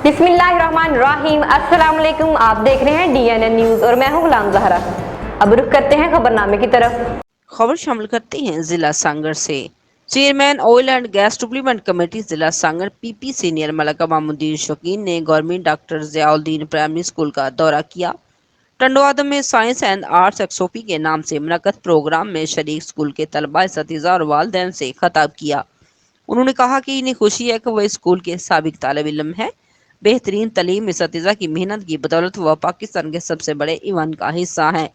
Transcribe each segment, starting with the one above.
बिस्मिल्लाहिर्रहमानिर्रहीम। अस्सलाम वालेकुम। आप देख रहे हैं DNN न्यूज और मैं हूं गुलाम ज़हरा। अब रुख करते हैं खबरनामे की तरफ। खबर शामिल करते हैं जिला सांगड़ से। Chairman oil and gas supplement committee जिला सांगड़ PP सीनियर मलका मामुद्दीन शौकीन ने government doctor Ziauddin primary school का दौरा किया। टंडवादम में साइंस एंड आर्ट्स एक्सोपी के नाम से मुनक्कद प्रोग्राम में शरीक स्कूल के तलबा, असातिज़ा और वालिदैन से खिताब किया। उन्होंने कहा कि इन्हें खुशी है कि वह स्कूल के साबिक तालिब इल्म है। बेहतरीन तालीम असातिज़ा की मेहनत की बदौलत वह पाकिस्तान के सबसे बड़े इवन का हिस्सा हैं।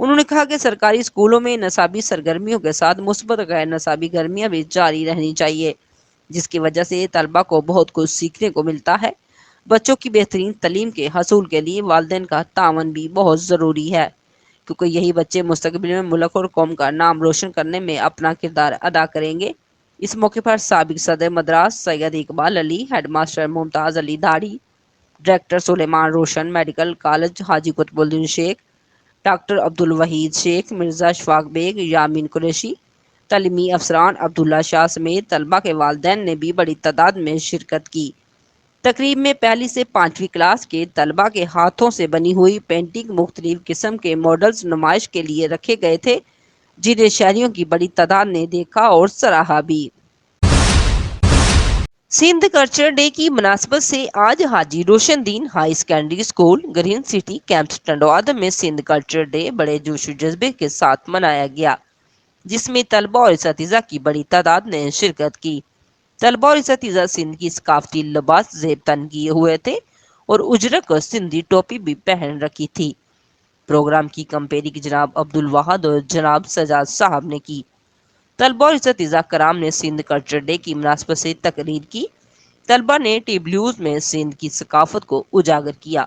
उन्होंने कहा कि सरकारी स्कूलों में नसाबी सरगर्मियों के साथ मुस्बत गैर नसाबी गर्मियाँ भी जारी रहनी चाहिए, जिसकी वजह से तलबा को बहुत कुछ सीखने को मिलता है। बच्चों की बेहतरीन तालीम के हसूल के लिए वालिदैन का तावन भी बहुत ज़रूरी है, क्योंकि यही बच्चे मुस्तकबिल में मुल्क और कौम का नाम रोशन करने में अपना किरदार अदा करेंगे। इस मौके पर साबिक सदर मद्रास सैयद इकबाल अली, हेडमास्टर मुमताज़ अली धाड़ी, डायरेक्टर सुलेमान रोशन, मेडिकल कॉलेज हाजी कुतुबुद्दीन शेख, डॉक्टर अब्दुल वहीद शेख, मिर्ज़ा शफाक बेग, यामीन कुरैशी, तालीमी अफसरान अब्दुल्ला शाह समेत तलबा के वालिदैन ने भी बड़ी तादाद में शिरकत की। तकरीब में पहली से 5वीं क्लास के तलबा के हाथों से बनी हुई पेंटिंग मुख्तलिफ किस्म के मॉडल्स नुमाइश के लिए रखे गए थे, जिन्हें शहरियों की बड़ी तादाद ने देखा और सराहा भी। सिंध कल्चर डे की मुनासबत से आज Haji Roshandin high secondary school green city campus Tando Adam में सिंध कल्चर डे बड़े जोश जज्बे के साथ मनाया गया, जिसमें तलबा और असातिज़ा की बड़ी तादाद ने शिरकत की। तलबा और असातिज़ा सिंध की सकाफती लिबास ज़ेब तन किए हुए थे और उजरक और सिंधी टोपी भी पहन रखी थी। प्रोग्राम की कंपेयरिंग जनाब अब्दुल वाहद और जनाब सजाद साहब ने की। तलबा और असातिज़ा कराम ने सिंध कल्चर डे की मुनासबत से तकरीर की। तलबा ने टी ब्लूज में सिंध की सकाफत को उजागर किया।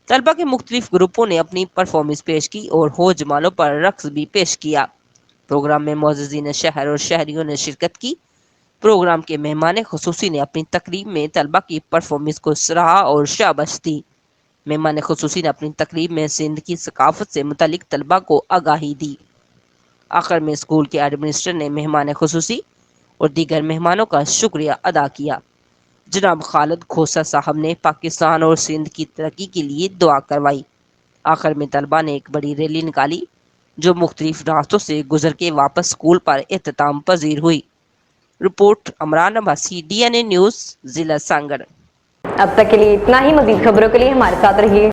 तलबा के मुख्तलिफ ग्रुपों ने अपनी परफॉर्मेंस पेश की और हो जमालों पर रक्स भी पेश किया। प्रोग्राम में मोअज़्ज़िज़ीन शहर और शहरियों ने शिरकत की। प्रोग्राम के मेहमान खुसूसी ने अपनी तकरीब में तलबा की परफॉर्मेंस को सराहा और शाबाश दी। मेहमान खुसूसी ने अपनी तकरीब में सिंध की सकाफत से मुतल्लिक तलबा को आगाही दी। आखिर में स्कूल के एडमिनिस्ट्रेटर ने मेहमान खुसूसी और दीगर मेहमानों का शुक्रिया अदा किया। जनाब खालिद खोसा साहब ने पाकिस्तान और सिंध की तरक्की के लिए दुआ करवाई। आखिर में तलबा ने एक बड़ी रैली निकाली, जो मुख्तलिफ रास्तों से गुजर के वापस स्कूल पर एहतमाम पजीर हुई। Report Amran Abbasi, DNN news, जिला सांगड़। अब तक के लिए इतना ही। मजीद खबरों के लिए हमारे साथ रहिए।